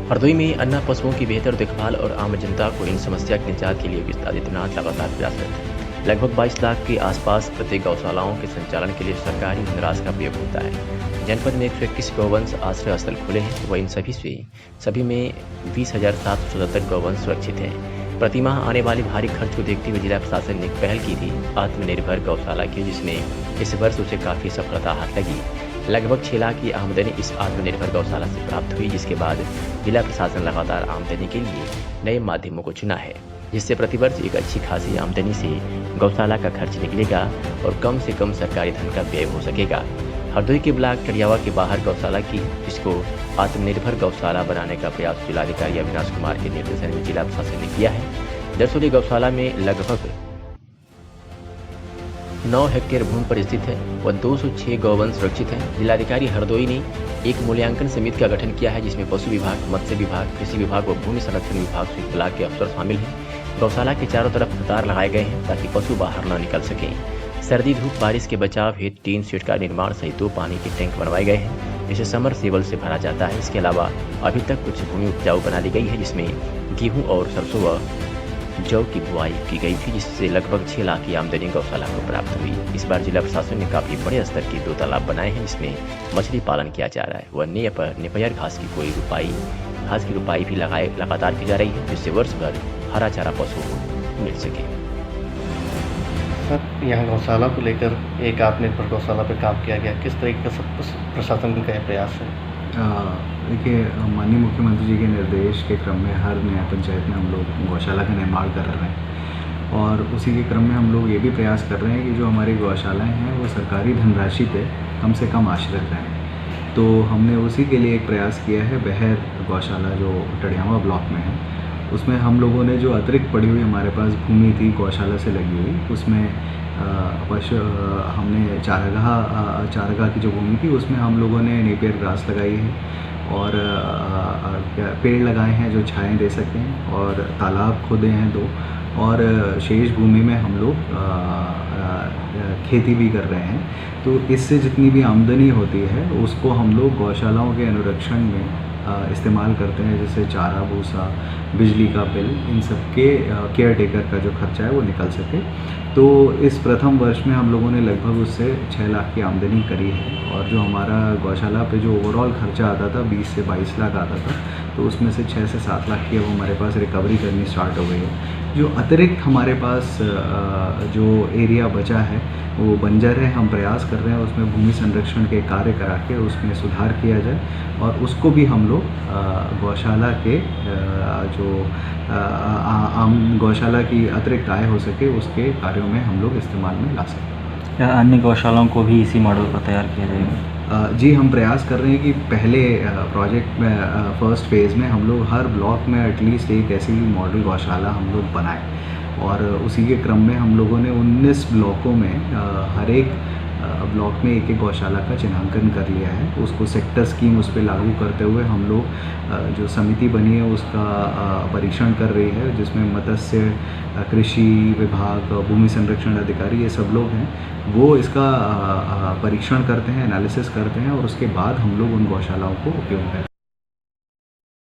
हरदोई में अन्ना पशुओं की बेहतर देखभाल और आम जनता को इन समस्या के निजात के लिए योगी आदित्यनाथ लगातार प्रयासरत है। लगभग 22 लाख के आसपास प्रत्येक गौशालाओं के संचालन के लिए सरकारी धनराशि का उपयोग होता है। जनपद में 121 गौवंश आश्रय स्थल खुले हैं व इन सभी में 20,777 गौवंश सुरक्षित हैं। प्रतिमाह आने वाली भारी खर्च को देखते हुए जिला प्रशासन ने एक पहल की थी आत्मनिर्भर गौशाला की, जिसमें इस वर्ष उसे काफ़ी सफलता हाथ लगी। लगभग 6 लाख की आमदनी इस आत्मनिर्भर गौशाला से प्राप्त हुई, जिसके बाद जिला प्रशासन लगातार आमदनी के लिए नए माध्यमों को चुना है, जिससे प्रतिवर्ष एक अच्छी खासी आमदनी से गौशाला का खर्च निकलेगा और कम से कम सरकारी धन का व्यय हो सकेगा। हरदोई के ब्लॉक टडियावा के बाहर गौशाला की जिसको आत्मनिर्भर गौशाला बनाने का प्रयास जिलाधिकारी अविनाश कुमार के निर्देशन में जिला प्रशासन ने किया है। दरअसल गौशाला में लगभग 9 हेक्टेयर भूमि पर स्थित है व 206 गौवंश सुरक्षित हैं। जिलाधिकारी हरदोई ने एक मूल्यांकन समिति का गठन किया है, जिसमें पशु विभाग, मत्स्य विभाग, कृषि विभाग व भूमि संरक्षण विभाग से ब्लॉक के अफसर शामिल हैं। गौशाला के चारों तरफ कतार लगाए गए हैं ताकि पशु बाहर न निकल सकें। सर्दी धूप बारिश के बचाव हेतु टीन शेड का निर्माण सहित 2 पानी के टैंक बनवाए गए हैं, जिसे समर सेवल से भरा जाता है। इसके अलावा अभी तक कुछ भूमि उपजाऊ बना ली गई है, जिसमें गेहूँ और सरसों व जौ की बुआई की गई थी, जिससे लगभग 6 लाख की आमदनी गौशाला को प्राप्त हुई। इस बार जिला प्रशासन ने काफी बड़े स्तर के 2 तालाब बनाए हैं, जिसमें मछली पालन किया जा रहा है व नेपियर घास की रुपाई भी लगातार की जा रही है, जिससे वर्ष भर हरा चारा पशुओं को मिल सके। सर, यहाँ गौशाला को लेकर एक आत्मनिर्भर गौशाला पर काम किया गया, किस तरीके का प्रशासन का यह प्रयास है? देखिए, माननीय मुख्यमंत्री जी के निर्देश के क्रम में हर नया पंचायत में हम लोग गौशाला का निर्माण कर रहे हैं और उसी के क्रम में हम लोग ये भी प्रयास कर रहे हैं कि जो हमारी गौशालाएं हैं वो सरकारी धनराशि पे कम से कम आश्रित रहें। तो हमने उसी के लिए एक प्रयास किया है। बहर गौशाला जो टडियावा ब्लॉक में है, उसमें हम लोगों ने जो अतिरिक्त पड़ी हुई हमारे पास भूमि थी गौशाला से लगी हुई, उसमें हमने चारागाह की जो भूमि थी उसमें हम लोगों ने नेपियर ग्रास लगाई है और पेड़ लगाए हैं जो छाएं दे सकें और तालाब खोदे हैं 2 और शेष भूमि में हम लोग खेती भी कर रहे हैं। तो इससे जितनी भी आमदनी होती है उसको हम लोग गौशालाओं के अनुरक्षण में इस्तेमाल करते हैं, जैसे चारा, भूसा, बिजली का बिल, इन सब के केयर टेकर का जो खर्चा है वो निकल सके। तो इस प्रथम वर्ष में हम लोगों ने लगभग उससे 6 लाख की आमदनी करी है और जो हमारा गौशाला पे जो ओवरऑल खर्चा आता था 20 से 22 लाख आता था, तो उसमें से 6 से 7 लाख की अब हमारे पास रिकवरी करनी स्टार्ट हो गई है। जो अतिरिक्त हमारे पास जो एरिया बचा है वो बंजर है, हम प्रयास कर रहे हैं उसमें भूमि संरक्षण के कार्य करा के उसमें सुधार किया जाए और उसको भी हम लोग गौशाला के जो आम गौशाला की अतिरिक्त आय हो सके उसके कार्यों में हम लोग इस्तेमाल में ला सकें। क्या अन्य गौशालाओं को भी इसी मॉडल पर तैयार किया जाएगा? जी, हम प्रयास कर रहे हैं कि पहले प्रोजेक्ट में फर्स्ट फेज़ में हम लोग हर ब्लॉक में एटलीस्ट एक ऐसी मॉडल गौशाला हम लोग बनाएं और उसी के क्रम में हम लोगों ने 19 ब्लॉकों में हर एक ब्लॉक में एक गौशाला का चिन्हांकन कर लिया है। उसको सेक्टर स्कीम उस पर लागू करते हुए हम लोग जो समिति बनी है उसका परीक्षण कर रही है, जिसमें मत्स्य, कृषि विभाग, भूमि संरक्षण अधिकारी, ये सब लोग हैं, वो इसका परीक्षण करते हैं, एनालिसिस करते हैं और उसके बाद हम लोग उन गौशालाओं को उपयोग करते हैं।